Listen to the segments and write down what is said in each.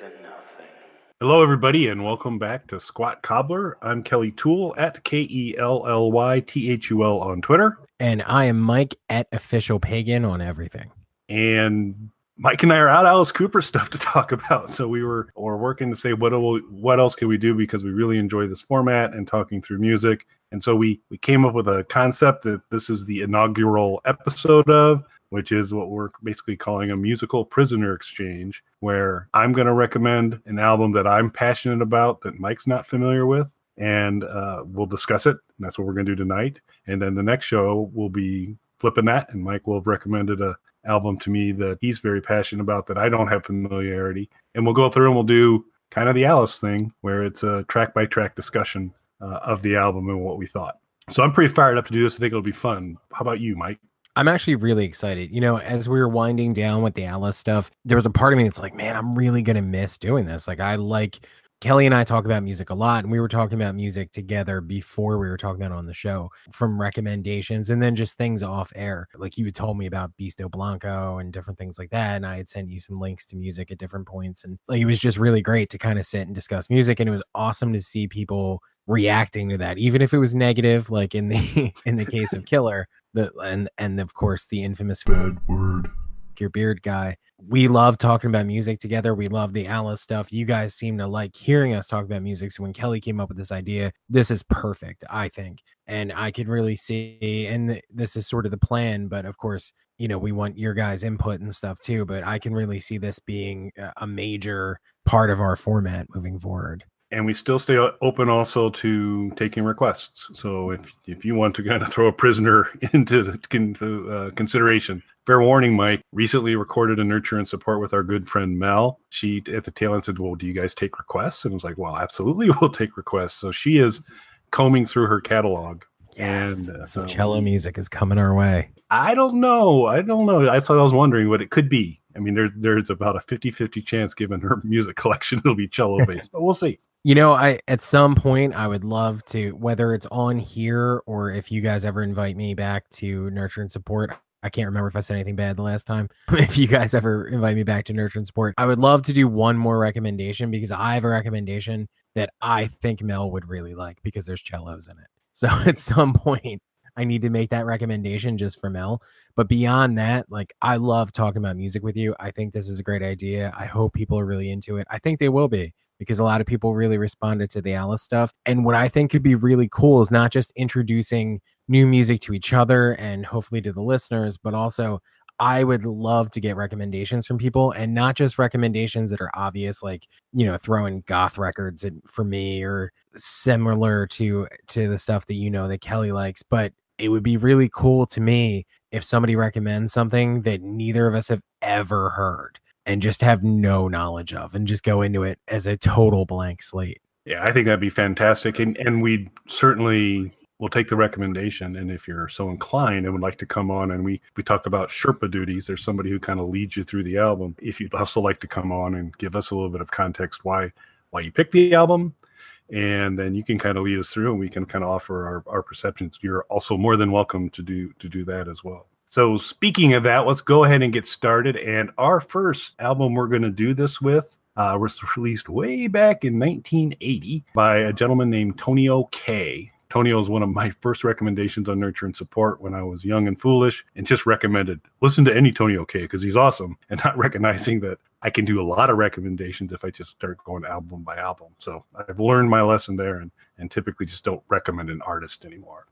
than nothing. Hello, everybody, and welcome back to Squat Cobbler. I'm Kelly Toole at KELLYTHUL on Twitter. And I am Mike at Official Pagan on everything. And Mike and I are out Alice Cooper stuff to talk about. So we're working to say what else can we do, because we really enjoy this format and talking through music. And so we came up with a concept that this is the inaugural episode of, which is what we're basically calling a musical prisoner exchange, where I'm going to recommend an album that I'm passionate about that Mike's not familiar with, and we'll discuss it. And that's what we're going to do tonight. And then the next show will be flipping that, and Mike will have recommended a album to me that he's very passionate about that I don't have familiarity. And we'll go through and we'll do kind of the Alice thing, where it's a track-by-track discussion of the album and what we thought. So I'm pretty fired up to do this. I think it'll be fun. How about you, Mike? I'm actually really excited. You know, as we were winding down with the Alice stuff, there was a part of me that's like, man, I'm really going to miss doing this. Like, Kelly and I talk about music a lot, and we were talking about music together before we were talking about it on the show, from recommendations and then just things off air. Like, you had told me about Beasto Blanco and different things like that, and I had sent you some links to music at different points. And like, it was just really great to kind of sit and discuss music, and it was awesome to see people reacting to that, even if it was negative, like in the case of Killer. And of course the infamous bad word your beard guy. We love talking about music together. We love the Alice stuff. You guys seem to like hearing us talk about music. So when Kelly came up with this idea, this is perfect, I think. And I could really see, and this is sort of the plan, but of course, you know, we want your guys' input and stuff too, but I can really see this being a major part of our format moving forward. And we still stay open also to taking requests. So if you want to kind of throw a prisoner into consideration, fair warning, Mike recently recorded a Nurture and Support with our good friend Mel. She at the tail end said, well, do you guys take requests? And I was like, well, absolutely, we'll take requests. So she is combing through her catalog. Yes. And so cello music is coming our way. I don't know. That's what I was wondering what it could be. I mean, there's about a 50-50 chance, given her music collection, it'll be cello based, but we'll see. You know, at some point I would love to, whether it's on here or if you guys ever invite me back to Nurture and Support. I can't remember if I said anything bad the last time. If you guys ever invite me back to Nurture and Support, I would love to do one more recommendation, because I have a recommendation that I think Mel would really like, because there's cellos in it. So at some point I need to make that recommendation just for Mel. But beyond that, like, I love talking about music with you. I think this is a great idea. I hope people are really into it. I think they will be, because a lot of people really responded to the Alice stuff. And what I think could be really cool is not just introducing new music to each other and hopefully to the listeners, but also I would love to get recommendations from people, and not just recommendations that are obvious, like, you know, throwing goth records for me or similar to the stuff that, you know, that Kelly likes. But it would be really cool to me if somebody recommends something that neither of us have ever heard and just have no knowledge of, and just go into it as a total blank slate. Yeah, I think that'd be fantastic. And we certainly will take the recommendation. And if you're so inclined and would like to come on, and we talked about Sherpa duties, there's somebody who kind of leads you through the album. If you'd also like to come on and give us a little bit of context why you picked the album, and then you can kind of lead us through, and we can kind of offer our perceptions. You're also more than welcome to do that as well. So speaking of that, let's go ahead and get started. And our first album we're going to do this with was released way back in 1980 by a gentleman named Tonio K. Tonio is one of my first recommendations on Nurture and Support when I was young and foolish, and just recommended, listen to any Tonio K because he's awesome, and not recognizing that I can do a lot of recommendations if I just start going album by album. So I've learned my lesson there, and typically just don't recommend an artist anymore.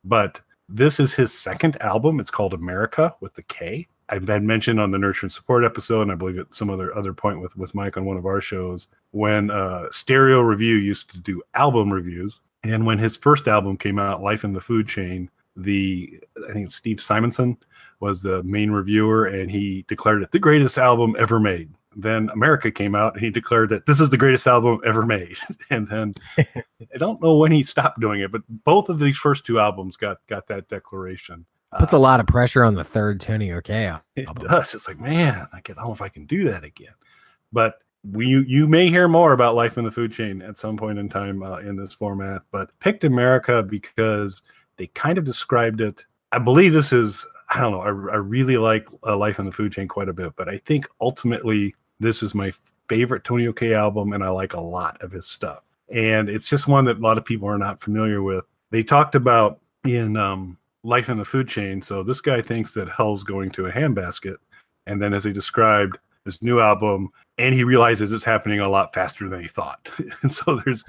But this is his second album. It's called Amerika with the K. I've been mentioned on the Nurture and Support episode, and I believe at some other point with Mike on one of our shows, when Stereo Review used to do album reviews. And when his first album came out, Life in the Food Chain, I think Steve Simonson was the main reviewer, and he declared it the greatest album ever made. Then Amerika came out, and he declared that this is the greatest album ever made. And then I don't know when he stopped doing it, but both of these first two albums got that declaration. Puts a lot of pressure on the third Tonio K album. It does. It's like, man, I don't know if I can do that again. But you may hear more about Life in the Food Chain at some point in time in this format, but picked Amerika because they kind of described it. I believe this is, I don't know, I really like Life in the Food Chain quite a bit, but I think ultimately this is my favorite Tonio K album, and I like a lot of his stuff. And it's just one that a lot of people are not familiar with. They talked about in Life in the Food Chain. So this guy thinks that hell's going to a handbasket. And then as he described this new album, and he realizes it's happening a lot faster than he thought. And so there's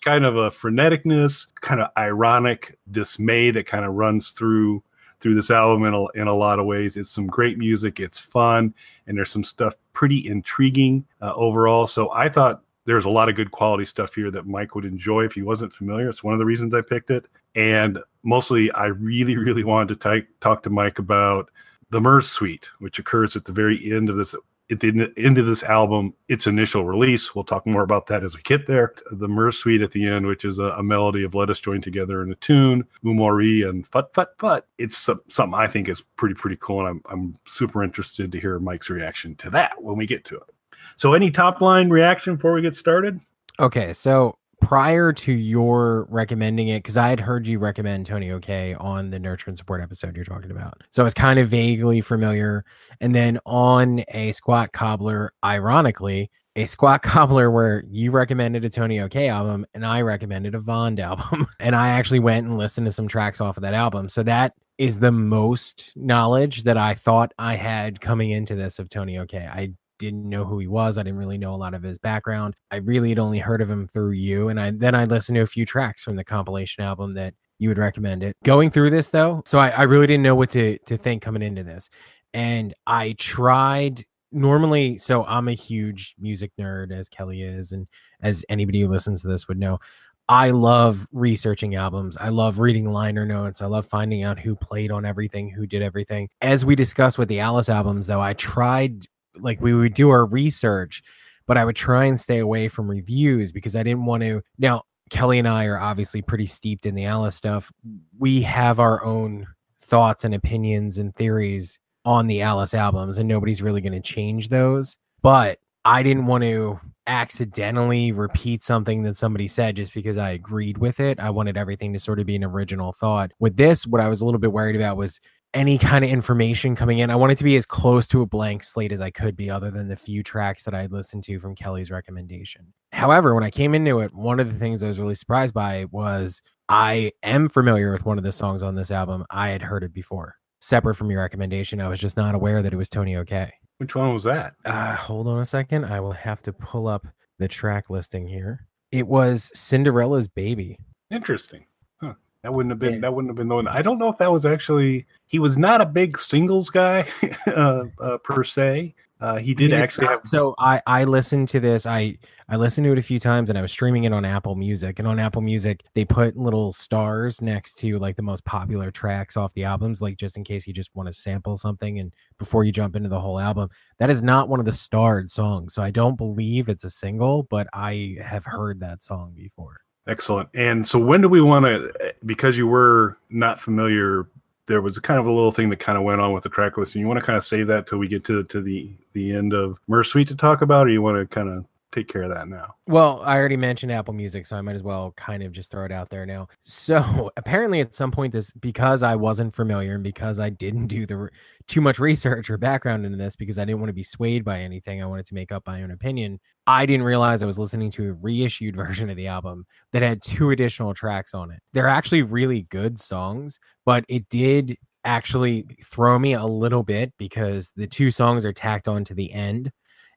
kind of a freneticness, kind of ironic dismay that kind of runs through this album in a lot of ways. It's some great music, it's fun, and there's some stuff pretty intriguing overall. So I thought there's a lot of good quality stuff here that Mike would enjoy if he wasn't familiar. It's one of the reasons I picked it. And mostly, I really, really wanted to talk to Mike about the Merzsuite, which occurs at the very end of this album, its initial release. We'll talk more about that as we get there. The Merzsuite at the end, which is a melody of Let Us Join Together in a Tune, Umori, and Fut Fut Fut. It's something I think is pretty cool, and I'm super interested to hear Mike's reaction to that when we get to it. So any top line reaction before we get started? Okay, so prior to your recommending it, because I had heard you recommend Tonio K on the Nurture and Support episode you're talking about. So I was kind of vaguely familiar. And then on a Squat Cobbler, ironically, a Squat Cobbler where you recommended a Tonio K album and I recommended a Vond album. And I actually went and listened to some tracks off of that album. So that is the most knowledge that I thought I had coming into this of Tonio K. I didn't know who he was. I didn't really know a lot of his background. I really had only heard of him through you. And I listened to a few tracks from the compilation album that you would recommend it. Going through this though, so I really didn't know what to think coming into this. And I tried normally, so I'm a huge music nerd, as Kelly is, and as anybody who listens to this would know. I love researching albums. I love reading liner notes. I love finding out who played on everything, who did everything. As we discussed with the Alice albums, though, I tried, like, we would do our research, but I would try and stay away from reviews because I didn't want to. Now, Kelly and I are obviously pretty steeped in the Alice stuff. We have our own thoughts and opinions and theories on the Alice albums, and nobody's really going to change those. But I didn't want to accidentally repeat something that somebody said just because I agreed with it. I wanted everything to sort of be an original thought. With this, what I was a little bit worried about was any kind of information coming in. I wanted to be as close to a blank slate as I could be, other than the few tracks that I had listened to from Kelly's recommendation. However, when I came into it, one of the things I was really surprised by was I am familiar with one of the songs on this album. I had heard it before. Separate from your recommendation, I was just not aware that it was Tonio K. Which one was that? Hold on a second. I will have to pull up the track listing here. It was Cinderella's Baby. Interesting. Huh. That wouldn't have been the one. I don't know if that was actually. He was not a big singles guy per se. He did actually have. So I listened to this. I listened to it a few times, and I was streaming it on Apple Music. And on Apple Music, they put little stars next to like the most popular tracks off the albums, like just in case you just want to sample something and before you jump into the whole album. That is not one of the starred songs, so I don't believe it's a single, but I have heard that song before. Excellent. And so when do we want to, because you were not familiar, there was a kind of a little thing that kind of went on with the track listing. You want to kind of save that till we get to the end of Merzsuite to talk about, or you want to kind of take care of that now? Well, I already mentioned Apple Music, so I might as well kind of just throw it out there now. So apparently at some point, this, because I wasn't familiar and because I didn't do too much research or background into this, because I didn't want to be swayed by anything, I wanted to make up my own opinion, I didn't realize I was listening to a reissued version of the album that had 2 additional tracks on it. They're actually really good songs, but it did actually throw me a little bit because the 2 songs are tacked on to the end.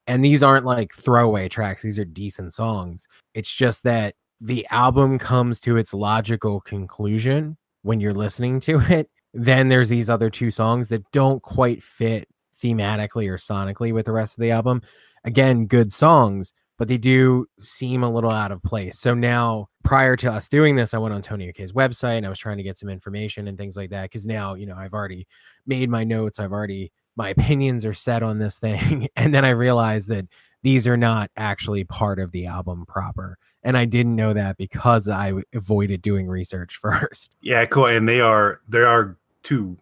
And these aren't like throwaway tracks. These are decent songs. It's just that the album comes to its logical conclusion when you're listening to it. Then there's these other 2 songs that don't quite fit thematically or sonically with the rest of the album. Again, good songs, but they do seem a little out of place. So now, prior to us doing this, I went on Tonio K's website and I was trying to get some information and things like that. Because now, I've already made my notes. My opinions are set on this thing. And then I realized that these are not actually part of the album proper. And I didn't know that because I avoided doing research first. Yeah, cool. And there are 2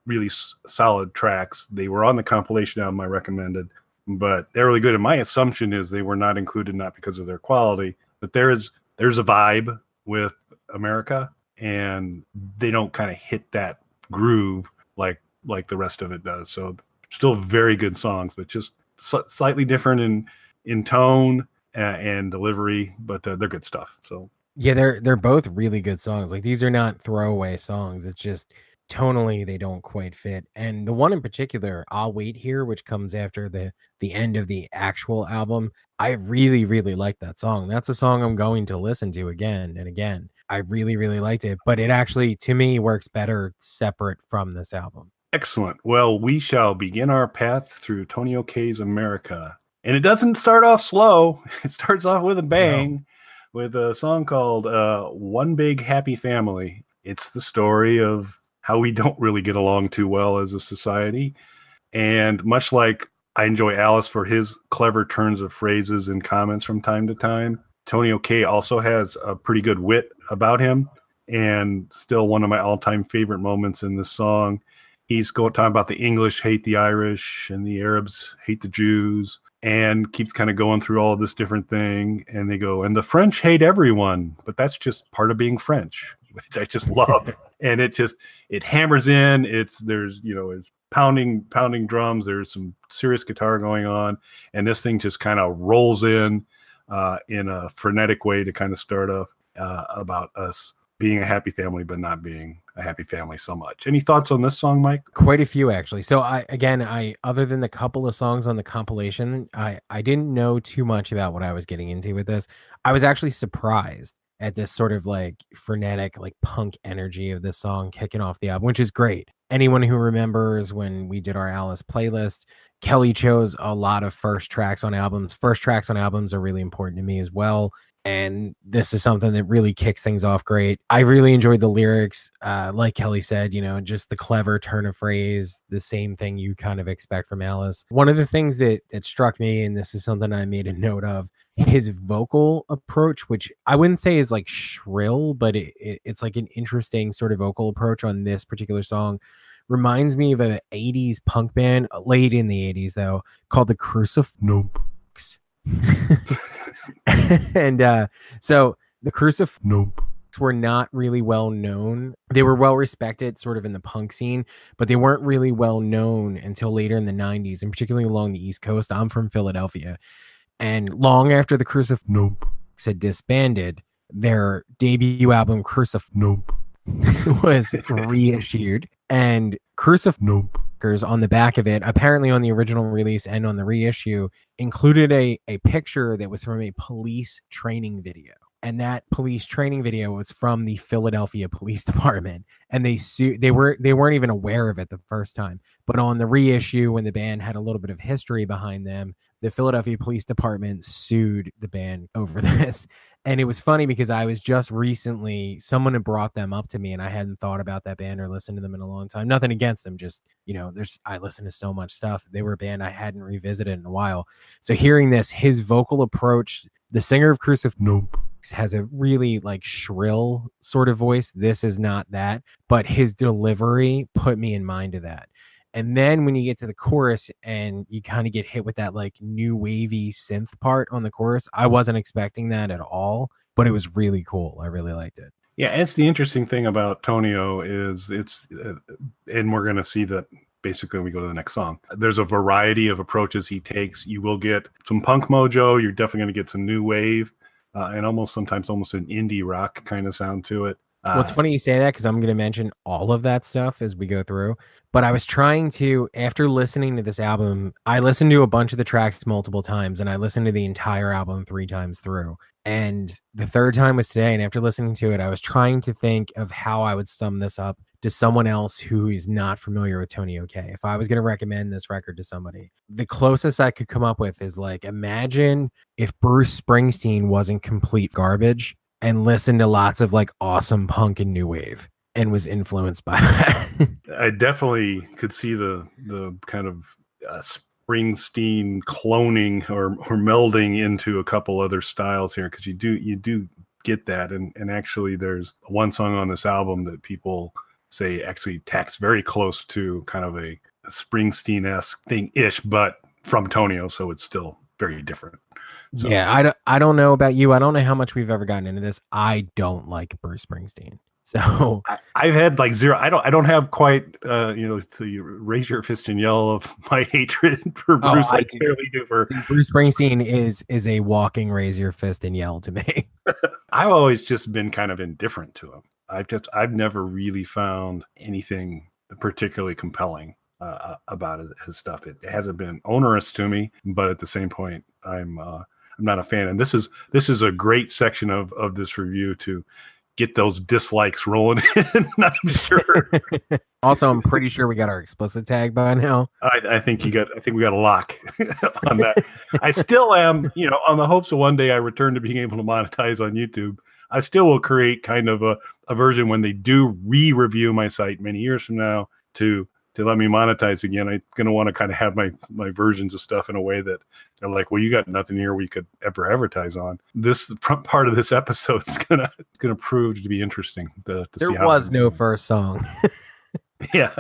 really solid tracks. They were on the compilation album I recommended, but they're really good. And my assumption is they were not included, not because of their quality, but there's a vibe with Amerika, and they don't kind of hit that groove like the rest of it does. So still very good songs, but just slightly different. And in tone and delivery, but they're good stuff. So Yeah, they're both really good songs. Like these are not throwaway songs. It's just tonally they don't quite fit. And the one in particular, I'll Wait Here, which comes after the end of the actual album, I really, really like that song. That's a song I'm going to listen to again and again. I really, really liked it, but it actually to me works better separate from this album. excellent. Well, we shall begin our path through Tonio K's America. And it doesn't start off slow. It starts off with a bang with a song called One Big Happy Family. It's the story of how we don't really get along too well as a society. And much like I enjoy Alice for his clever turns of phrases and comments from time to time, Tonio K also has a pretty good wit about him. And still one of my all-time favorite moments in this song. He's talking about the English hate the Irish and the Arabs hate the Jews, and keeps kind of going through all of this different thing. And they go, and the French hate everyone, but that's just part of being French, which I just love. And it hammers in. It's pounding drums. There's some serious guitar going on, and this thing just kind of rolls in a frenetic way to kind of start off about us being a happy family, but not being a happy family so much. Any thoughts on this song, Mike? Quite a few actually. So I other than the couple of songs on the compilation, I didn't know too much about what I was getting into with this. I was actually surprised at this sort of like frenetic like punk energy of this song kicking off the album, which is great. Anyone who remembers when we did our Alice playlist, Kelly chose a lot of first tracks on albums. First tracks on albums are really important to me as well. And this is something that really kicks things off great. I really enjoyed the lyrics. Like Kelly said, just the clever turn of phrase, the same thing you kind of expect from Alice. One of the things that struck me, and this is something I made a note of, his vocal approach, which I wouldn't say is like shrill, but it's like an interesting sort of vocal approach on this particular song. Reminds me of a 80s punk band, late in the 80s though, called the Crucifix. Nope. And so the Crucifix Nope. were not really well known. They were well respected sort of in the punk scene, but they weren't really well known until later in the 90s, and particularly along the East Coast. I'm from Philadelphia. And long after the Crucifix Nope. had disbanded, their debut album Crucifix Nope. was reissued. And Crucifix Nope. on the back of it, apparently on the original release and on the reissue, included a picture that was from a police training video. And that police training video was from the Philadelphia Police Department. And they weren't even aware of it the first time. But on the reissue, when the band had a little bit of history behind them, the Philadelphia Police Department sued the band over this. And it was funny because I was just recently, someone had brought them up to me, and I hadn't thought about that band or listened to them in a long time. Nothing against them, just, I listen to so much stuff. They were a band I hadn't revisited in a while. So hearing this, his vocal approach, the singer of Crucifix Nope. has a really like shrill sort of voice. This is not that, but his delivery put me in mind of that. And then when you get to the chorus and you kind of get hit with that like new wavy synth part on the chorus, I wasn't expecting that at all, but it was really cool. I really liked it. Yeah, it's the interesting thing about Tonio is and we're going to see that basically when we go to the next song. There's a variety of approaches he takes. You will get some punk mojo. You're definitely going to get some new wave and sometimes almost an indie rock kind of sound to it. Well, it's funny you say that because I'm going to mention all of that stuff as we go through. But I was trying to, after listening to this album, I listened to a bunch of the tracks multiple times, and I listened to the entire album 3 times through. And the third time was today, and after listening to it, I was trying to think of how I would sum this up to someone else who is not familiar with Tonio K. If I was going to recommend this record to somebody, the closest I could come up with is like, imagine if Bruce Springsteen wasn't complete garbage and listened to lots of like awesome punk and new wave and was influenced by that. I definitely could see the kind of Springsteen cloning or melding into a couple other styles here, because you do get that, and actually there's one song on this album that people say actually tacks very close to kind of a Springsteen-esque thing-ish, but from Tonio, so it's still very different. So, yeah, I don't know about you. I don't know how much we've ever gotten into this. I don't like Bruce Springsteen. So I've had like zero. I don't have quite the raise your fist and yell of my hatred for oh, Bruce. I I do. clearly do for. See, Bruce Springsteen is a walking raise your fist and yell to me. I've always just been kind of indifferent to him. I've never really found anything particularly compelling about his stuff. It hasn't been onerous to me, but at the same point, I'm not a fan. And this is a great section of this review to get those dislikes rolling in. I'm sure. Also, I'm pretty sure we got our explicit tag by now. I think we got a lock on that. I still am, on the hopes of one day I return to being able to monetize on YouTube. I still will create kind of a version when they do re-review my site many years from now to let me monetize again. I'm gonna want to kind of have my versions of stuff in a way that they're like, well, you got nothing here we could ever advertise on. This part of this episode is gonna prove to be interesting to There see how. was no first song. Yeah,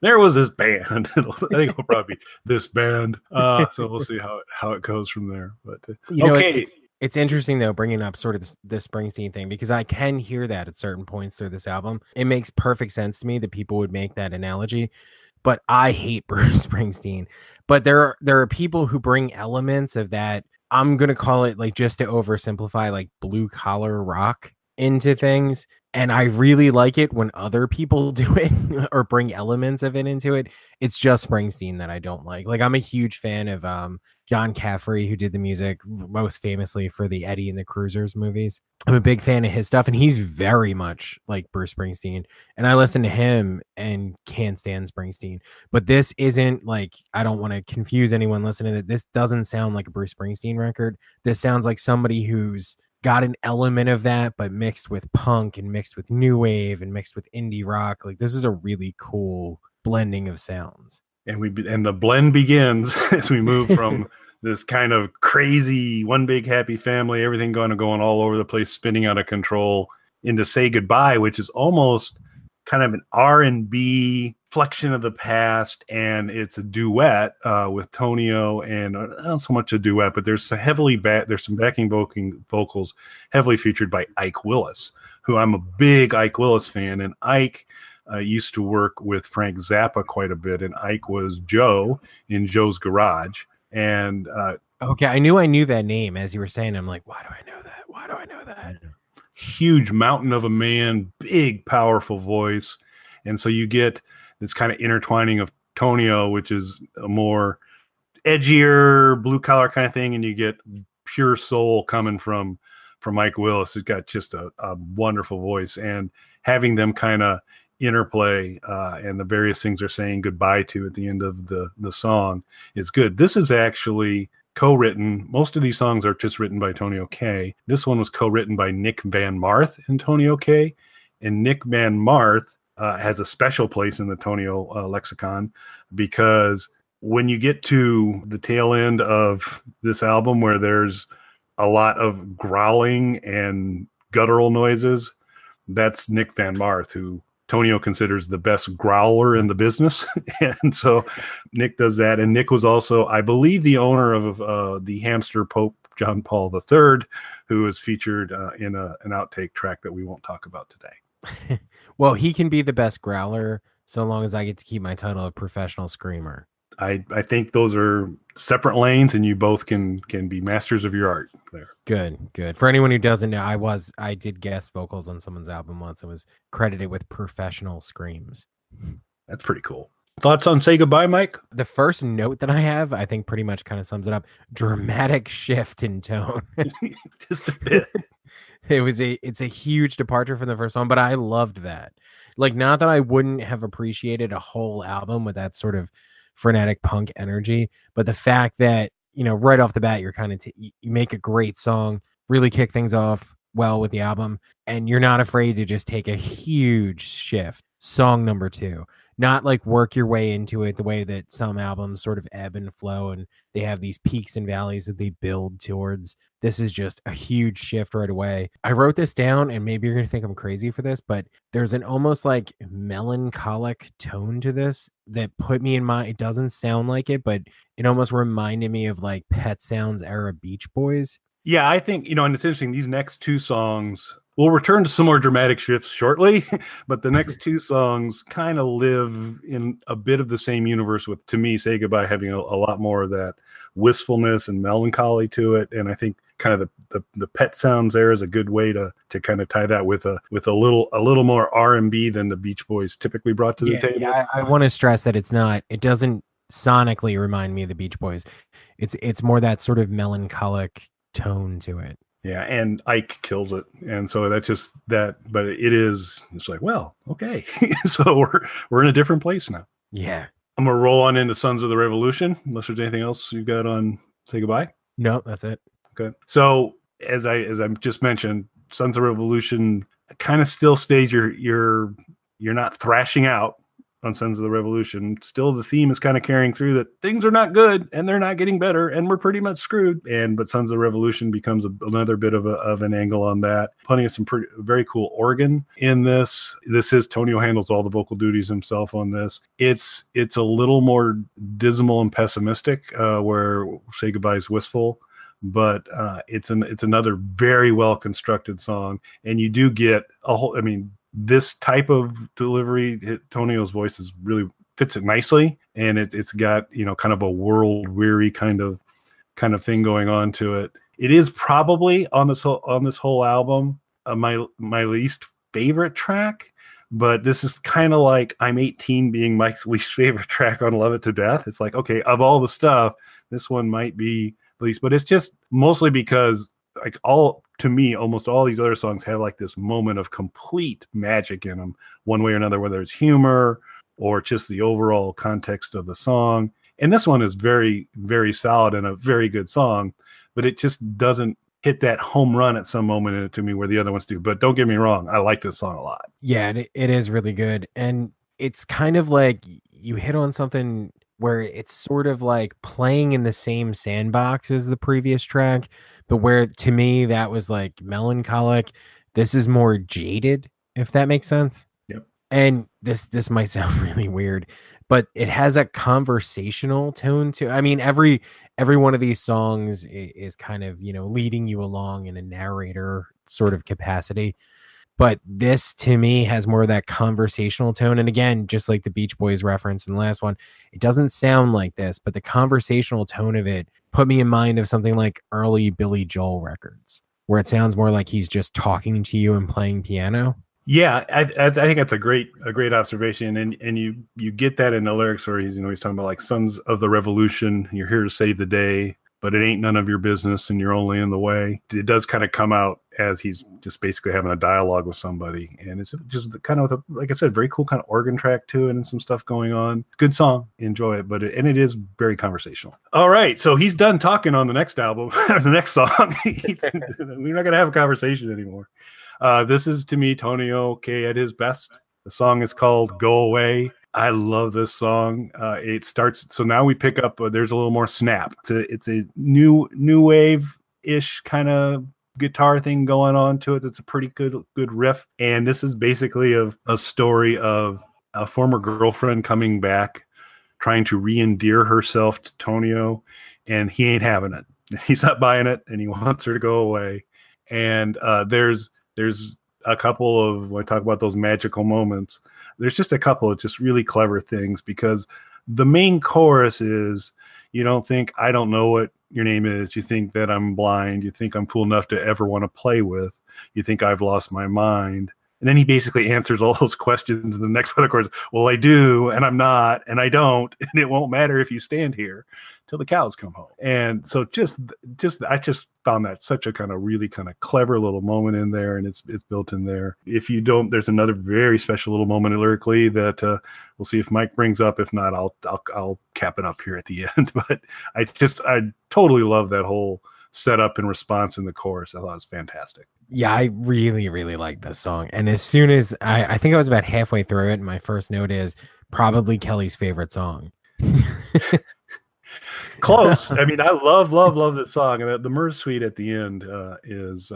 there was this band. I think it'll probably be this band. So we'll see how it goes from there. But okay, it's interesting though, bringing up sort of this Springsteen thing, because I can hear that at certain points through this album. It makes perfect sense to me that people would make that analogy. But I hate Bruce Springsteen. But there are people who bring elements of that. I'm gonna call it, like, just to oversimplify, like blue collar rock into things. And I really like it when other people do it or bring elements of it into it. It's just Springsteen that I don't like. Like, I'm a huge fan of John Caffrey, who did the music most famously for the Eddie and the Cruisers movies. I'm a big fan of his stuff, and he's very much like Bruce Springsteen. And I listen to him and can't stand Springsteen. But this isn't like, I don't want to confuse anyone listening to it. This doesn't sound like a Bruce Springsteen record. This sounds like somebody who's got an element of that, but mixed with punk and mixed with new wave and mixed with indie rock. Like, this is a really cool blending of sounds. And the blend begins as we move from this kind of crazy one big happy family, everything going all over the place, spinning out of control, into Say Goodbye, which is almost kind of an R&B flexion of the past, and it's a duet with Tonio, and not so much a duet, but there's some backing vocals heavily featured by Ike Willis, who I'm a big Ike Willis fan, and Ike used to work with Frank Zappa quite a bit, and Ike was Joe in Joe's Garage. And okay, I knew that name as you were saying. I'm like, why do I know that? Why do I know that? Huge mountain of a man, big, powerful voice. And so you get this kind of intertwining of Tonio, which is a more edgier, blue collar kind of thing, and you get pure soul coming from Mike Willis, who's got just a wonderful voice. And having them kind of interplay and the various things they're saying goodbye to at the end of the song is good. This is actually co-written. Most of these songs are just written by Tonio K. This one was co-written by Nick Van Marth and Tonio K. And Nick Van Marth has a special place in the Tonio lexicon, because when you get to the tail end of this album where there's a lot of growling and guttural noises, that's Nick Van Marth, who Tonio considers the best growler in the business. And so Nick does that. And Nick was also, I believe, the owner of the Hamster Pope John Paul III, who is featured in an outtake track that we won't talk about today. Well, he can be the best growler so long as I get to keep my title of professional screamer. I think those are separate lanes, and you both can be masters of your art there. Good. For anyone who doesn't know, I did guest vocals on someone's album once and was credited with professional screams. That's pretty cool. Thoughts on Say Goodbye, Mike? The first note that I have, I think, pretty much kind of sums it up. Dramatic shift in tone. Just a bit. It's a huge departure from the first song, but I loved that. Like, not that I wouldn't have appreciated a whole album with that sort of frenetic punk energy, but the fact that, right off the bat, you're kind of you make a great song, really kick things off well with the album, and you're not afraid to just take a huge shift. Song number 2, not like work your way into it the way that some albums sort of ebb and flow and they have these peaks and valleys that they build towards. This is just a huge shift right away. I wrote this down, and maybe you're going to think I'm crazy for this, but there's an almost like melancholic tone to this that put me in mind. It doesn't sound like it, but it almost reminded me of like Pet Sounds era Beach Boys. Yeah, I think, and it's interesting, these next two songs, we'll return to some more dramatic shifts shortly, but the next two songs kind of live in a bit of the same universe with, to me, Say Goodbye having a lot more of that wistfulness and melancholy to it. And I think kind of the pet sounds there is a good way to kind of tie that with a little more R&B than the Beach Boys typically brought to the Yeah, table. yeah. I want to stress that it doesn't sonically remind me of the Beach Boys. It's more that sort of melancholic tone to it. Yeah, and Ike kills it, and so that's just that. But it's like, well, okay, so we're in a different place now. Yeah. I'm gonna roll on into Sons of the Revolution, unless there's anything else you've got on Say Goodbye. No, that's it. Okay, so as I just mentioned, Sons of Revolution kind of still stays you're not thrashing out on Sons of the Revolution. Still, the theme is kind of carrying through that things are not good and they're not getting better and we're pretty much screwed. But Sons of the Revolution becomes another bit of an angle on that. Plenty of some very cool organ in this. This is Tonio handles all the vocal duties himself on this. It's a little more dismal and pessimistic, where Say Goodbye is wistful. But it's another very well constructed song, and you do get a whole. I mean, this type of delivery, Tonio's voice is really fits it nicely, and it's got kind of a world weary kind of thing going on to it. It is probably on this whole album my least favorite track, but this is kind of like I'm 18 being Mike's least favorite track on Love It to Death. It's like, okay, of all the stuff, this one might be least, but it's just mostly because like to me, almost all these other songs have like this moment of complete magic in them, one way or another, whether it's humor or just the overall context of the song. And this one is very, very solid and a very good song, but it just doesn't hit that home run at some moment in it to me where the other ones do. But don't get me wrong, I like this song a lot. Yeah, it is really good. And it's kind of like you hit on something where it's sort of like playing in the same sandbox as the previous track, but where to me that was like melancholic. This is more jaded, if that makes sense. Yep. And this might sound really weird, but it has a conversational tone to. I mean, every one of these songs is kind of, leading you along in a narrator sort of capacity. But this to me has more of that conversational tone. And again, just like the Beach Boys reference in the last one, it doesn't sound like this, but the conversational tone of it put me in mind of something like early Billy Joel records, where it sounds more like he's just talking to you and playing piano. Yeah, I think that's a great observation, and you get that in the lyrics where he's talking about like sons of the revolution, you're here to save the day, but it ain't none of your business, and you're only in the way. It does kind of come out as he's just basically having a dialogue with somebody, and it's just kind of like I said, very cool kind of organ track to it and some stuff going on. Good song, enjoy it, and it is very conversational. All right, so he's done talking on the next album, the next song. We're not gonna have a conversation anymore. This is, to me, Tonio K at his best. The song is called Go Away. I love this song. It starts, so now we pick up, there's a little more snap. It's a new wave-ish kind of guitar thing going on to it. It's a pretty good riff. And this is basically a story of a former girlfriend coming back, trying to re-endear herself to Tonio, and he ain't having it. He's not buying it, and he wants her to go away. And there's a couple of, when I talk about those magical moments, there's just a couple of just really clever things, because the main chorus is, you don't think I don't know what your name is. You think that I'm blind. You think I'm fool enough to ever want to play with. You think I've lost my mind. And then he basically answers all those questions in the next one, of course. Well, I do, and I'm not, and I don't, and it won't matter if you stand here till the cows come home. And so I just found that such a kind of really kind of clever little moment in there, and it's built in there. If you don't, there's another very special little moment lyrically that we'll see if Mike brings up. If not, I'll cap it up here at the end. But I totally love that whole setup and response in the chorus. I thought it was fantastic. Yeah, I really, really like this song. And as soon as I think I was about halfway through it, and my first note is probably Kelly's favorite song. Close. I mean, I love this song, and the Merzsuite at the end is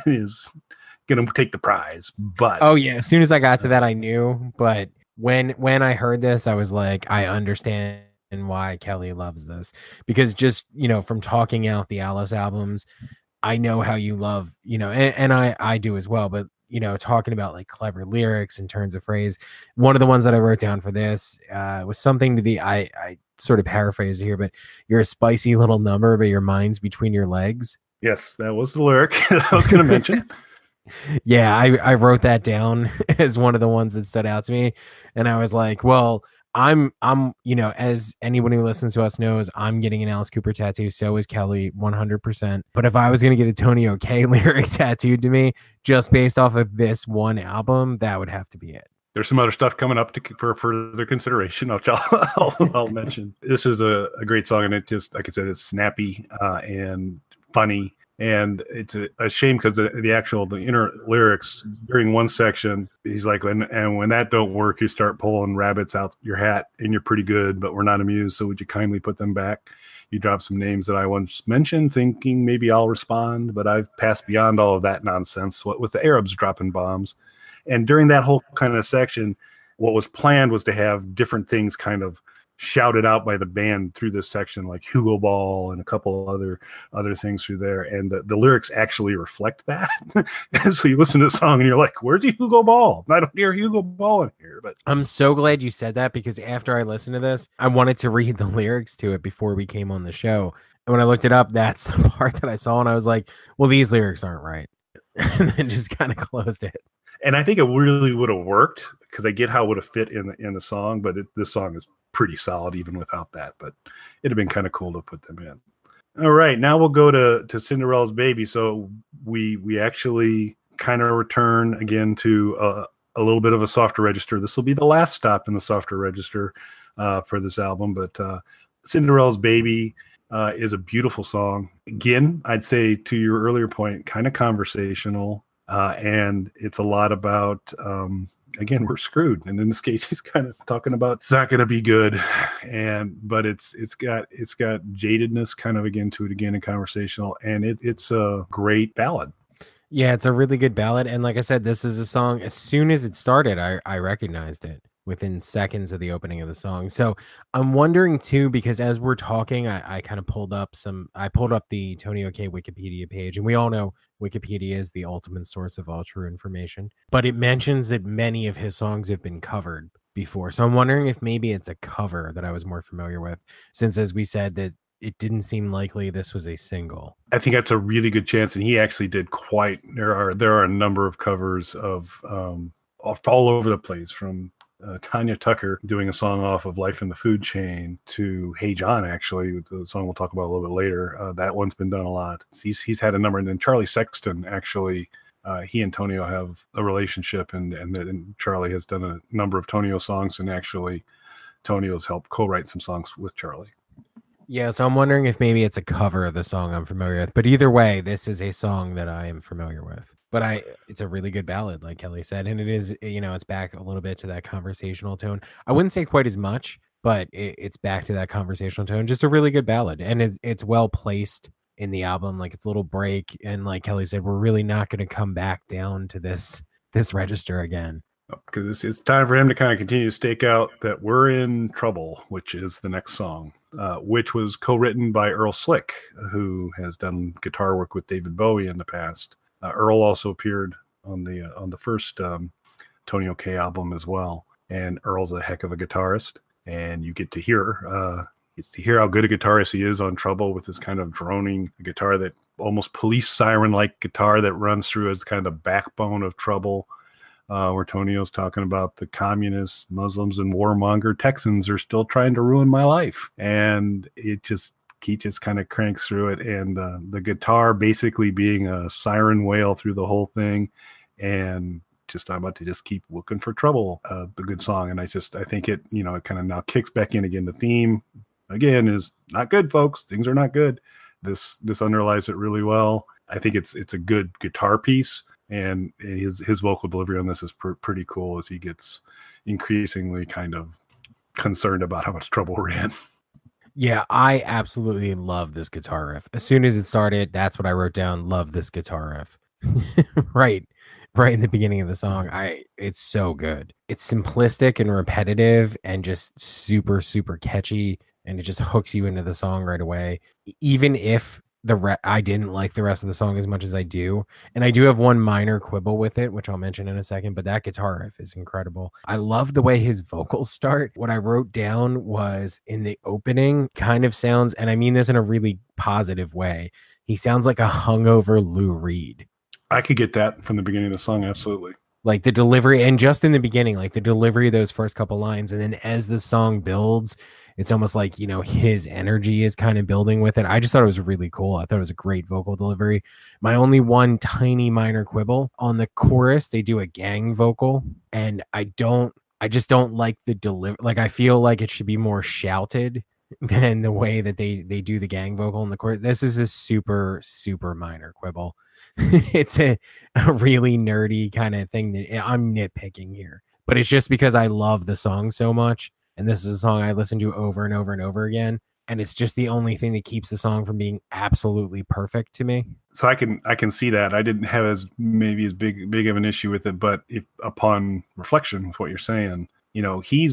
is gonna take the prize. But oh yeah, as soon as I got to that, I knew. But when I heard this, I was like, I understand why Kelly loves this, because just from talking out the Alice albums, I know how you love, and I do as well, but talking about like clever lyrics and turns of phrase. One of the ones that I wrote down for this was something to the I sort of paraphrased here, but you're a spicy little number, but your mind's between your legs. Yes, that was the lyric I was going to mention. Yeah, I wrote that down as one of the ones that stood out to me, and I was like, well, I'm as anyone who listens to us knows, I'm getting an Alice Cooper tattoo. So is Kelly, 100%. But if I was gonna get a Tonio K lyric tattooed to me just based off of this one album, that would have to be it. There's some other stuff coming up for further consideration, which I'll mention. This is a great song, and it just, like I said, it's snappy and funny. And it's a shame because the inner lyrics during one section, he's like, and when that don't work, you start pulling rabbits out your hat, and you're pretty good, but we're not amused. So would you kindly put them back? You drop some names that I once mentioned, thinking maybe I'll respond, but I've passed beyond all of that nonsense. What with the Arabs dropping bombs, and during that whole kind of section, what was planned was to have different things kind of shouted out by the band through this section, like Hugo Ball and a couple other things through there, and the lyrics actually reflect that. So you listen to the song and you're like, where's the Hugo Ball? I don't hear Hugo Ball in here. But I'm so glad you said that, because after I listened to this, I wanted to read the lyrics to it before we came on the show. And when I looked it up, that's the part that I saw, and I was like, well, these lyrics aren't right. And then just kind of closed it. And I think it really would have worked, because I get how it would have fit in the song, but this song is pretty solid even without that. But it'd have been kind of cool to put them in. All right, now we'll go to Cinderella's Baby. So we actually kind of return again to a little bit of a softer register. This will be the last stop in the softer register for this album. But Cinderella's Baby is a beautiful song. Again, I'd say, to your earlier point, kind of conversational. And it's a lot about, again, we're screwed. And in this case, he's kind of talking about it's not going to be good. But it's got jadedness kind of again to it again and conversational. And it's a great ballad. Yeah, it's a really good ballad. And like I said, this is a song, as soon as it started, I recognized it within seconds of the opening of the song. So I'm wondering too, because as we're talking, I kind of pulled up the Tonio K Wikipedia page, and we all know Wikipedia is the ultimate source of all true information, but it mentions that many of his songs have been covered before. So I'm wondering if maybe it's a cover that I was more familiar with, since, as we said, that it didn't seem likely this was a single. I think that's a really good chance, and he actually did quite. There are a number of covers of all over the place, from Tanya Tucker doing a song off of Life in the Food Chain to Hey John, actually, the song we'll talk about a little bit later. That one's been done a lot. He's had a number, and then Charlie Sexton, actually, he and Tonio have a relationship, and Charlie has done a number of Tonio songs, and actually Tonio's helped co-write some songs with Charlie. Yeah, so I'm wondering if maybe it's a cover of the song I'm familiar with. But either way, this is a song that I am familiar with. But it's a really good ballad, like Kelly said, and it is, it's back a little bit to that conversational tone. I wouldn't say quite as much, but it's back to that conversational tone. Just a really good ballad, and it's well placed in the album. Like, it's a little break, and like Kelly said, we're really not going to come back down to this register again. Because it's time for him to kind of continue to stake out that we're in trouble, which is the next song, which was co-written by Earl Slick, who has done guitar work with David Bowie in the past. Earl also appeared on the first Tonio K album as well, and Earl's a heck of a guitarist, and you get to hear how good a guitarist he is on Trouble, with this kind of droning guitar, that almost police siren-like guitar that runs through as kind of the backbone of Trouble. Where Tonio's talking about the communists, Muslims, and warmonger Texans are still trying to ruin my life. And he just kind of cranks through it. And the guitar basically being a siren wail through the whole thing. And just, I'm about to just keep looking for trouble. The good song. And I think it, it kind of now kicks back in again. The theme, again, is not good, folks. Things are not good. This underlies it really well. I think it's a good guitar piece. And his vocal delivery on this is pretty cool, as he gets increasingly kind of concerned about how much trouble we're in. Yeah, I absolutely love this guitar riff. As soon as it started, that's what I wrote down. Love this guitar riff. right in the beginning of the song. It's so good. It's simplistic and repetitive, and just super, super catchy. and it just hooks you into the song right away. Even if I didn't like the rest of the song as much as I do. And I do have one minor quibble with it, which I'll mention in a second, but that guitar riff is incredible. I love the way his vocals start. What I wrote down was in the opening kind of sounds, and I mean this in a really positive way, he sounds like a hungover Lou Reed. I could get that from the beginning of the song, absolutely. Like the delivery, and just in the beginning, like the delivery of those first couple lines, and then as the song builds, it's almost like, his energy is kind of building with it. I just thought it was really cool. I thought it was a great vocal delivery. My only one tiny minor quibble on the chorus, they do a gang vocal, and I just don't like the delivery. Like, I feel like it should be more shouted than the way that they do the gang vocal in the chorus. This is a super, super minor quibble. It's a really nerdy kind of thing that I'm nitpicking here, but it's just because I love the song so much, and this is a song I listen to over and over and over again, and it's just the only thing that keeps the song from being absolutely perfect to me. So I can see that. I didn't have as big of an issue with it, but if upon reflection with what you're saying, he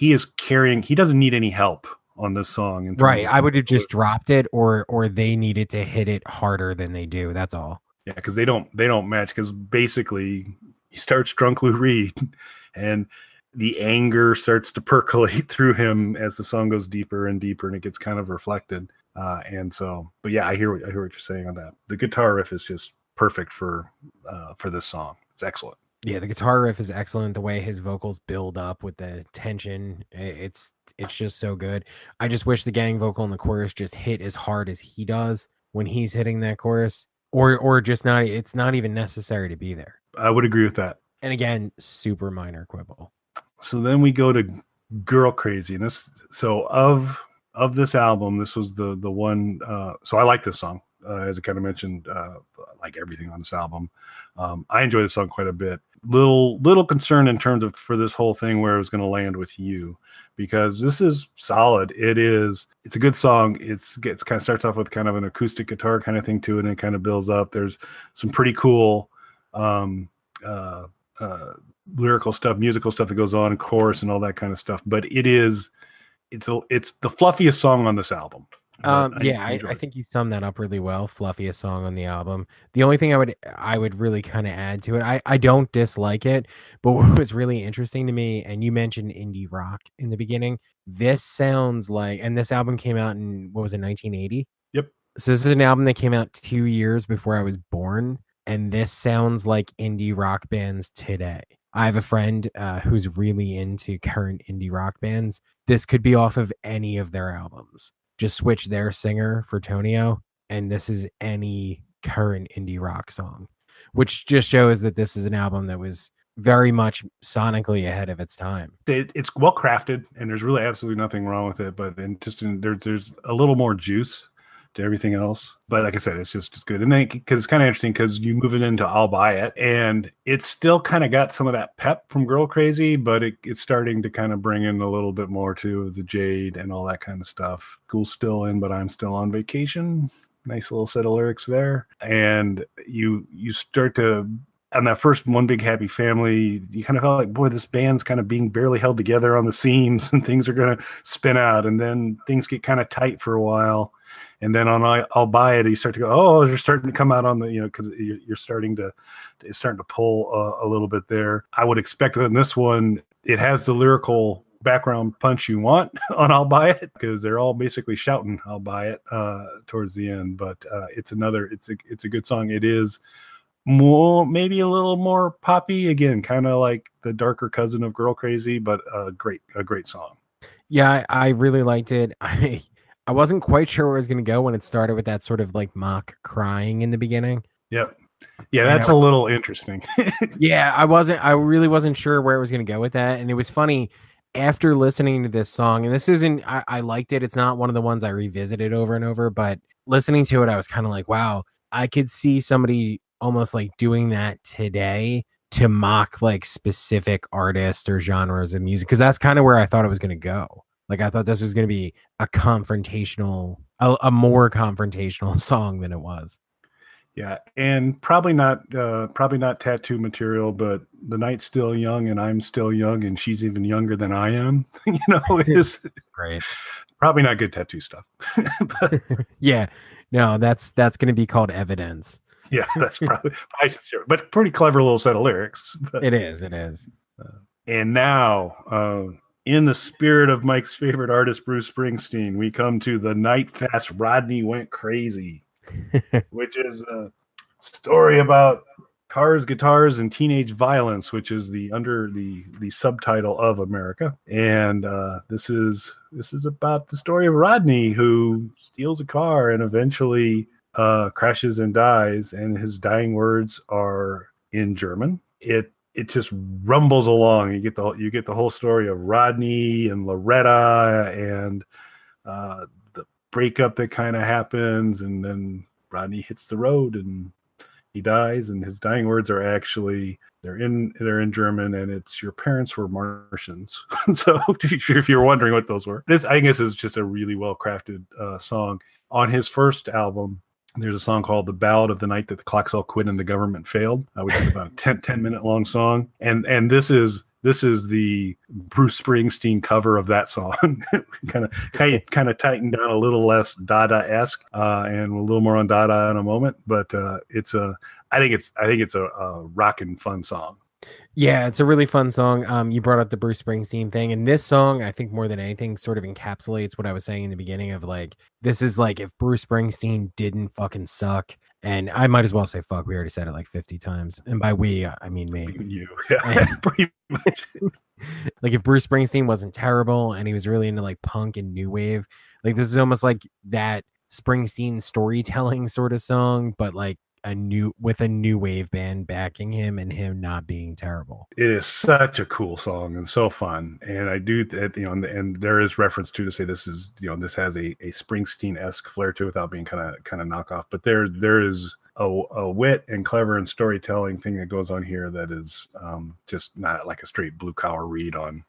is carrying. He doesn't need any help on this song. Right. I would have just dropped it, or they needed to hit it harder than they do. That's all. Yeah, because they don't match. Because basically, he starts drunk Lou Reed, and the anger starts to percolate through him as the song goes deeper and deeper, and it gets kind of reflected. But yeah, I hear what you're saying on that. The guitar riff is just perfect for this song. It's excellent. Yeah, the guitar riff is excellent. The way his vocals build up with the tension, it's just so good. I just wish the gang vocal in the chorus just hit as hard as he does when he's hitting that chorus. Or just not, it's not even necessary to be there. I would agree with that. And again, super minor quibble. So then we go to Girl Crazy. And of this album, this was the one, so I like this song. As I kind of mentioned, like everything on this album. I enjoy this song quite a bit. Little concerned in terms of for this whole thing where it was going to land with you, because this is solid. It's a good song. It kind of starts off with kind of an acoustic guitar kind of thing to it, and it kind of builds up. There's some pretty cool lyrical stuff, musical stuff that goes on, chorus and all that kind of stuff. But it's the fluffiest song on this album. I think you summed that up really well. Fluffiest song on the album. The only thing I would really kind of add to it, I don't dislike it, but what was really interesting to me, and you mentioned indie rock in the beginning, this sounds like, and this album came out in, what was it, 1980? Yep. So this is an album that came out 2 years before I was born, and this sounds like indie rock bands today. I have a friend who's really into current indie rock bands. This could be off of any of their albums. Just switch their singer for Tonio, and this is any current indie rock song, which just shows that this is an album that was very much sonically ahead of its time. It's well crafted, and there's really absolutely nothing wrong with it. But there's a little more juice to everything else. But like I said, it's good. And then because it's kind of interesting because you move it into I'll Buy It, and it's still kind of got some of that pep from Girl Crazy, but it's starting to kind of bring in a little bit more to the Jade and all that kind of stuff. School's still in, but I'm still on vacation. Nice little set of lyrics there. And you start to, on that first One Big Happy Family, you kind of felt like, boy, this band's kind of being barely held together on the seams, and things are going to spin out, and then things get kind of tight for a while. And then on I'll Buy It, you start to go, oh, you're starting to come out on the, because it's starting to pull a little bit there. I would expect that in this one, it has the lyrical background punch you want on I'll Buy It, because they're all basically shouting I'll Buy It towards the end. But it's a good song. It is maybe a little more poppy, again, kind of like the darker cousin of Girl Crazy, but a great song. Yeah, I really liked it. I wasn't quite sure where it was going to go when it started with that sort of like mock crying in the beginning. Yep. Yeah, that's a little interesting. Yeah, I really wasn't sure where it was going to go with that. And it was funny after listening to this song, and this isn't, I liked it. It's not one of the ones I revisited over and over, but listening to it, I was kind of like, wow, I could see somebody almost like doing that today to mock like specific artists or genres of music. Cause that's kind of where I thought it was going to go. Like, I thought this was going to be a more confrontational song than it was. Yeah, and probably not tattoo material, but The Night's Still Young and I'm Still Young and She's Even Younger Than I Am, is great. Probably not good tattoo stuff. But Yeah, no, that's going to be called evidence. yeah, that's probably sure. But pretty clever little set of lyrics. But It is. It is. and now, in the spirit of Mike's favorite artist, Bruce Springsteen, we come to the night fast Rodney Went Crazy, which is a story about cars, guitars, and teenage violence, which is the under the subtitle of Amerika. And this is about the story of Rodney, who steals a car and eventually crashes and dies, and his dying words are in German. It just rumbles along. You get the whole story of Rodney and Loretta and the breakup that kind of happens, and then Rodney hits the road and he dies, and his dying words are actually they're in German, and it's your parents were Martians. So if you're wondering what those were, this I guess is just a really well crafted song. On his first album, there's a song called "The Ballad of the Night That the Clocks All Quit and the Government Failed," which is about a 10-minute long song, and this is the Bruce Springsteen cover of that song. kind of tightened down a little less Dada-esque, and a little more on Dada in a moment. But I think it's a rockin' fun song. Yeah, it's a really fun song. You brought up the Bruce Springsteen thing, and this song, I think more than anything, sort of encapsulates what I was saying in the beginning of like, this is like if Bruce Springsteen didn't fucking suck, and I might as well say fuck. We already said it like 50 times, and by we, I mean me. You, yeah, pretty much. Like if Bruce Springsteen wasn't terrible and he was really into like punk and new wave, like this is almost like that Springsteen storytelling sort of song, but like a new wave band backing him and him not being terrible. It is such a cool song and so fun, and I do and there is reference to say this is this has a Springsteen-esque flair to it without being kind of knockoff, but there is a wit and clever and storytelling thing that goes on here that is just not like a straight blue collar read on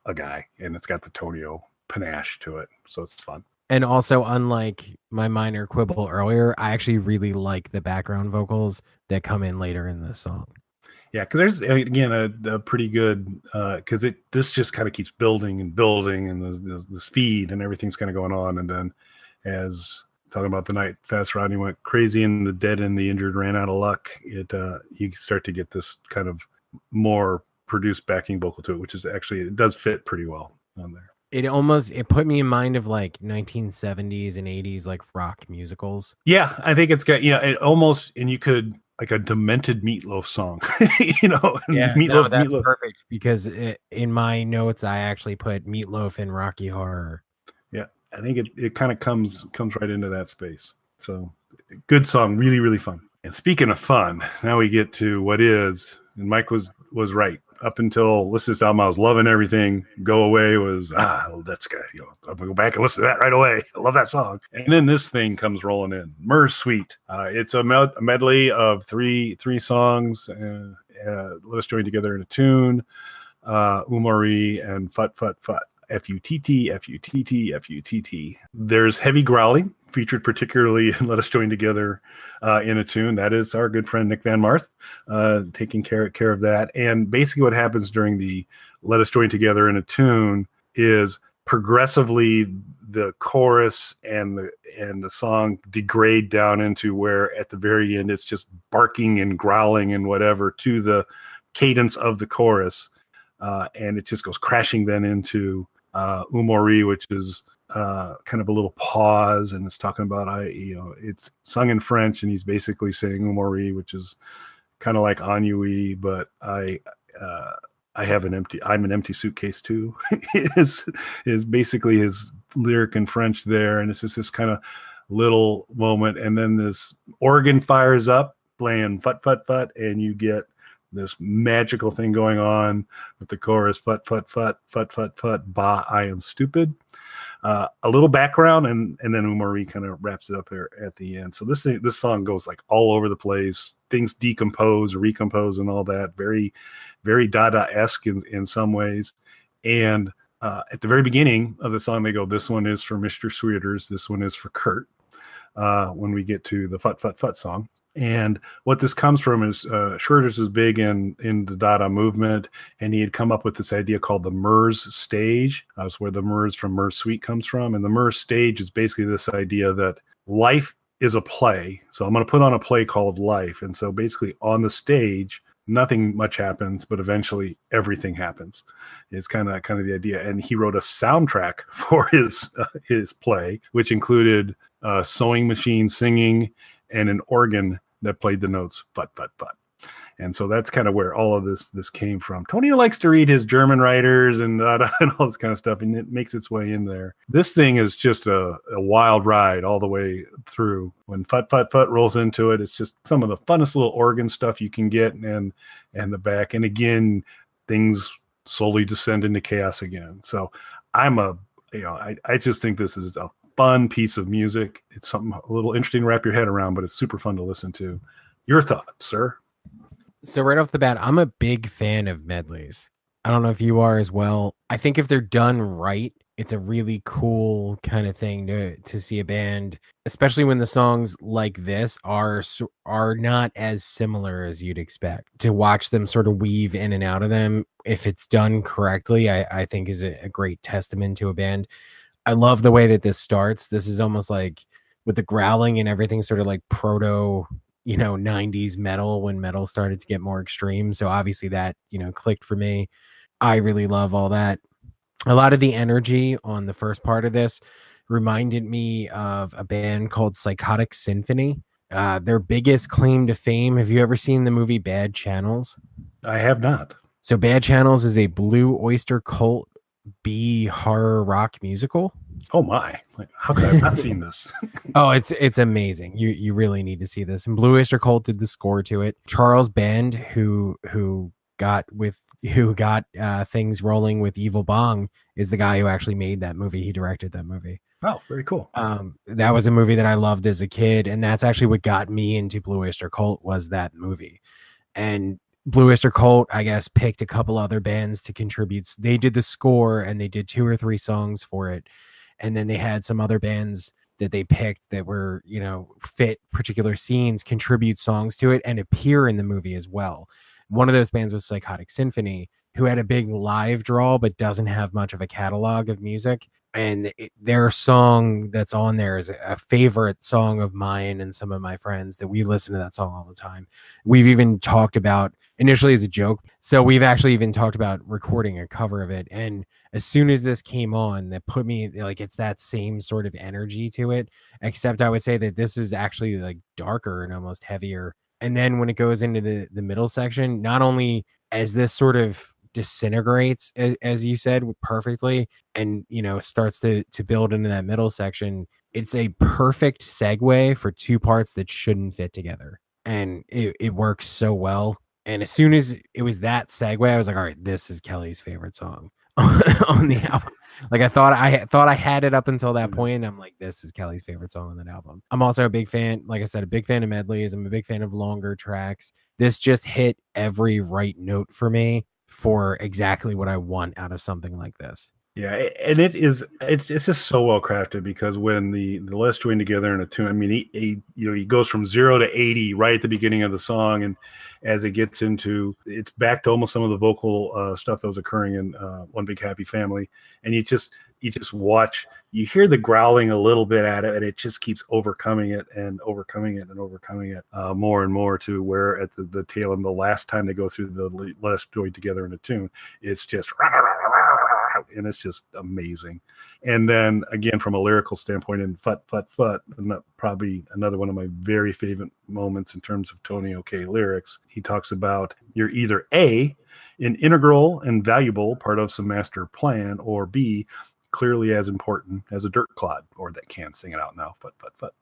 a guy, and it's got the Tonio panache to it, so it's fun. And also, unlike my minor quibble earlier, I actually really like the background vocals that come in later in the song. Yeah, because there's again a pretty good because this just kind of keeps building and building, and the speed and everything's kind of going on, and then as talking about the night fast Rodney went crazy and the dead and the injured ran out of luck, you start to get this kind of more produced backing vocal to it, which is actually it does fit pretty well on there. It put me in mind of like 1970s and 80s like rock musicals. Yeah, I think it's got it almost, and you could like a demented Meatloaf song, Yeah, Meatloaf, no, that's Meatloaf. perfect because in my notes I actually put Meatloaf and Rocky Horror. Yeah, I think it kind of comes right into that space. So good song, really really fun. And speaking of fun, now we get to what is, and Mike was right. Up until listen to this album, I was loving everything. Go Away was that's good. I'm gonna go back and listen to that right away. I love that song. And then this thing comes rolling in, Merzsuite. It's a medley of three songs. Let Us Join Together in a Tune, Umari, and Fut Fut Fut. F-U-T-T, F-U-T-T, F-U-T-T. There's heavy growling, featured particularly in Let Us Join Together in a Tune. That is our good friend Nick Van Marth taking care of that. And basically what happens during the Let Us Join Together in a Tune is progressively the chorus and the song degrade down into where at the very end it's just barking and growling and whatever to the cadence of the chorus. And it just goes crashing then into Umori, which is kind of a little pause, and it's talking about it's sung in French, and he's basically saying Umori, which is kind of like ennui, but I'm an empty suitcase too. is basically his lyric in French there, and it's just this kind of little moment, and then this organ fires up playing Fut Fut Fut, and you get this magical thing going on with the chorus, fut, fut, fut, fut, fut, fut, bah, I am stupid. A little background, and then Umari kind of wraps it up there at the end. So this song goes like all over the place. Things decompose, recompose, and all that. Very, very Dada-esque in some ways. And at the very beginning of the song, they go, this one is for Mr. Sweeters, this one is for Kurt. when we get to the Fut Fut Fut song. And what this comes from is Schroeder's is big in the Dada movement, and he had come up with this idea called the Merz stage. That's where the Merz from Merzsuite comes from. And the Merz stage is basically this idea that life is a play. So I'm going to put on a play called Life. And so basically on the stage, nothing much happens, but eventually everything happens. Is kind of the idea. And he wrote a soundtrack for his play, which included a sewing machine singing and an organ that played the notes fut fut fut. And so that's kind of where all of this came from. Tonio likes to read his German writers and all this kind of stuff, and it makes its way in there. This thing is just a wild ride all the way through. When Fut Fut Fut rolls into it, it's just some of the funnest little organ stuff you can get, and the back. And again, things slowly descend into chaos again. So I just think this is a fun piece of music. It's something a little interesting to wrap your head around, but it's super fun to listen to. Your thoughts, sir? So right off the bat, I'm a big fan of medleys. I don't know if you are as well. I think if they're done right, it's a really cool kind of thing to see a band, especially when the songs like this are not as similar as you'd expect. To watch them sort of weave in and out of them, if it's done correctly, I think is a great testament to a band. I love the way that this starts. This is almost like with the growling and everything sort of like proto, 90s metal when metal started to get more extreme. So obviously that, clicked for me. I really love all that. A lot of the energy on the first part of this reminded me of a band called Psychotic Symphony. Their biggest claim to fame. Have you ever seen the movie Bad Channels? I have not. So Bad Channels is a Blue Oyster Cult B horror rock musical. Oh my! How could I have not seen this? Oh, it's amazing. You really need to see this. And Blue Oyster Cult did the score to it. Charles Band, who got things rolling with Evil Bong, is the guy who actually made that movie. He directed that movie. Oh, very cool. That was a movie that I loved as a kid, and that's actually what got me into Blue Oyster Cult was that movie. And Blue Oyster Cult, I guess, picked a couple other bands to contribute. They did the score, and they did 2 or 3 songs for it. And then they had some other bands that they picked that were, fit particular scenes, contribute songs to it, and appear in the movie as well. One of those bands was Psychotic Symphony, who had a big live draw but doesn't have much of a catalog of music. And their song that's on there is a favorite song of mine and some of my friends that we listen to that song all the time. We've even talked about, initially as a joke, so we've actually even talked about recording a cover of it. And as soon as this came on, that put me, like, it's that same sort of energy to it, except I would say that this is actually like darker and almost heavier. And then when it goes into the middle section, not only as this sort of disintegrates, as you said perfectly, and starts to build into that middle section, it's a perfect segue for 2 parts that shouldn't fit together, and it works so well. And as soon as it was that segue, I was like, all right, this is Kelly's favorite song on the album. Like I thought I had it up until that point, and I'm like, this is Kelly's favorite song on that album. I'm also a big fan, like I said, a big fan of medleys. I'm a big fan of longer tracks. This just hit every right note for me for exactly what I want out of something like this. Yeah, and it's just so well crafted, because when the let's join together in a tune, I mean, he goes from 0 to 80 right at the beginning of the song, and as it gets into, it's back to almost some of the vocal stuff that was occurring in One Big Happy Family, and you just watch, you hear the growling a little bit at it, and it just keeps overcoming it and overcoming it and overcoming it more and more, to where at the tail end, the last time they go through the let's join together in a tune, it's just and it's just amazing. And then again, from a lyrical standpoint, in Fut Fut Fut, probably another one of my very favorite moments in terms of Tonio K lyrics, he talks about you're either A, an integral and valuable part of some master plan, or B, clearly as important as a dirt clod. Or that can't sing it out now, Fut Fut Fut.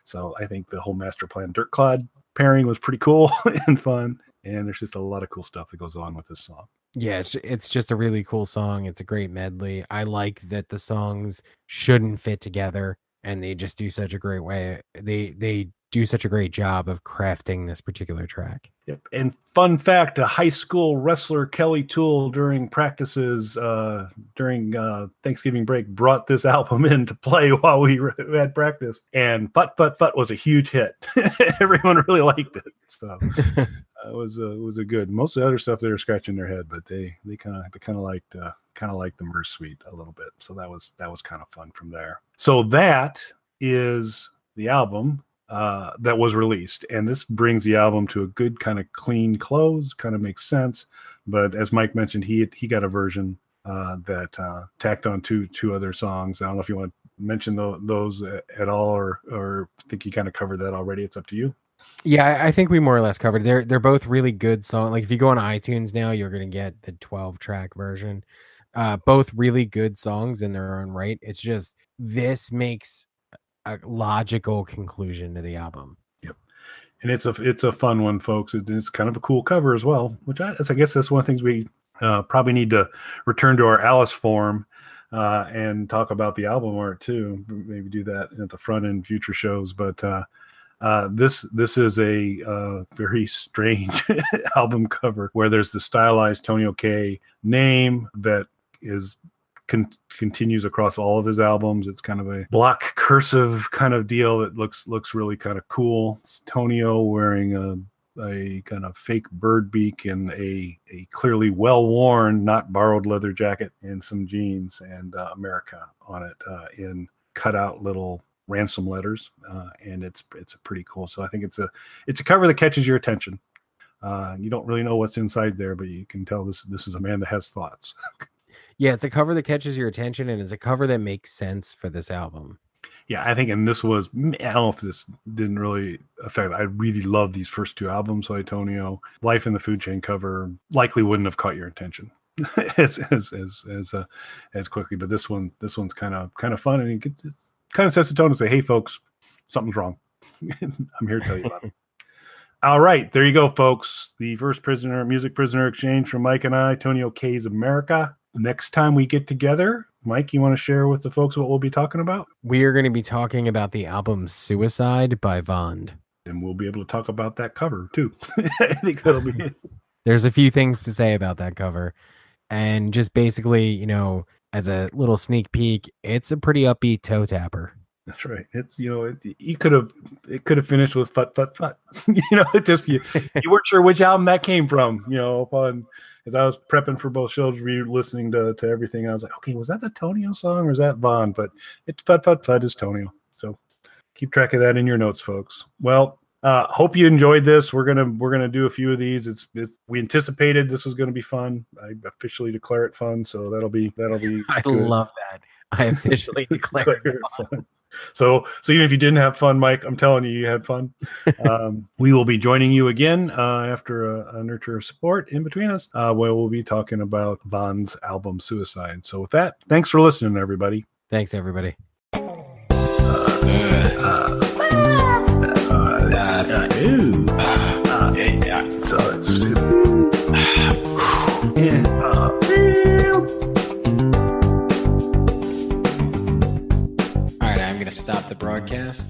So I think the whole master plan dirt clod pairing was pretty cool and fun. And there's just a lot of cool stuff that goes on with this song. Yeah, it's just a really cool song. It's a great medley. I like that the songs shouldn't fit together, and they just do such a great way. They do such a great job of crafting this particular track. Yep. And fun fact, a high school wrestler, Kelly Toole, during practices during Thanksgiving break, brought this album in to play while we had practice. And Fut Fut Fut was a huge hit. Everyone really liked it. So it was a good. Most of the other stuff they were scratching their head, but they kind of liked the Merzsuite a little bit. So that was kind of fun from there. So that is the album that was released, and this brings the album to a good kind of clean close. Kind of makes sense, but as Mike mentioned, he got a version that tacked on two other songs. I don't know if you want to mention those at all, or think you kind of covered that already. It's up to you. Yeah, I think we more or less covered. They're both really good songs. Like if you go on iTunes now, you're gonna get the 12-track version. Both really good songs in their own right. It's just this makes a logical conclusion to the album. Yep, and it's a fun one, folks. It's kind of a cool cover as well, which I guess that's one of the things we probably need to return to our Alice form and talk about the album art too. Maybe do that at the front in future shows, but. This is a very strange album cover where there's the stylized Tonio K name that is continues across all of his albums. It's kind of a block cursive kind of deal that looks really kind of cool. It's Tonio wearing a kind of fake bird beak and a clearly well-worn, not borrowed leather jacket and some jeans, and Amerika on it in cutout little ransom letters, and it's pretty cool. So I think it's a cover that catches your attention. You don't really know what's inside there, but you can tell this is a man that has thoughts. Yeah, it's a cover that catches your attention, and it's a cover that makes sense for this album. Yeah, I think, and this was, I don't know if this didn't really affect. I really love these first two albums by Tonio. Life in the Food Chain cover likely wouldn't have caught your attention as quickly, but this one's kind of fun, and it kind of sets the tone to say, hey folks, something's wrong. I'm here to tell you about it. All right, there you go, folks. The first music prisoner exchange from Mike and I, Tonio K's Amerika. Next time we get together, Mike, you want to share with the folks what we'll be talking about? We are going to be talking about the album Suicide by Vond. And we'll be able to talk about that cover too. I think that'll be it. There's a few things to say about that cover. And just basically, as a little sneak peek, it's a pretty upbeat toe tapper. That's right. It's it could have finished with Fut Fut Fut. It just you weren't sure which album that came from. As I was prepping for both shows, listening to everything, I was like, okay, was that the Tonio song or is that Vond? But it's Fut Fut Fut is Tonio. So keep track of that in your notes, folks. Well, hope you enjoyed this. We're gonna do a few of these. We anticipated this was gonna be fun. I officially declare it fun, so that'll be. I good. love that. I officially declare it fun. So even if you didn't have fun, Mike, I'm telling you had fun. We will be joining you again after a nurture of support in between us, where we'll be talking about Vond's album Suicide. So with that, thanks for listening, everybody. Thanks, everybody. All right, I'm going to stop the broadcast.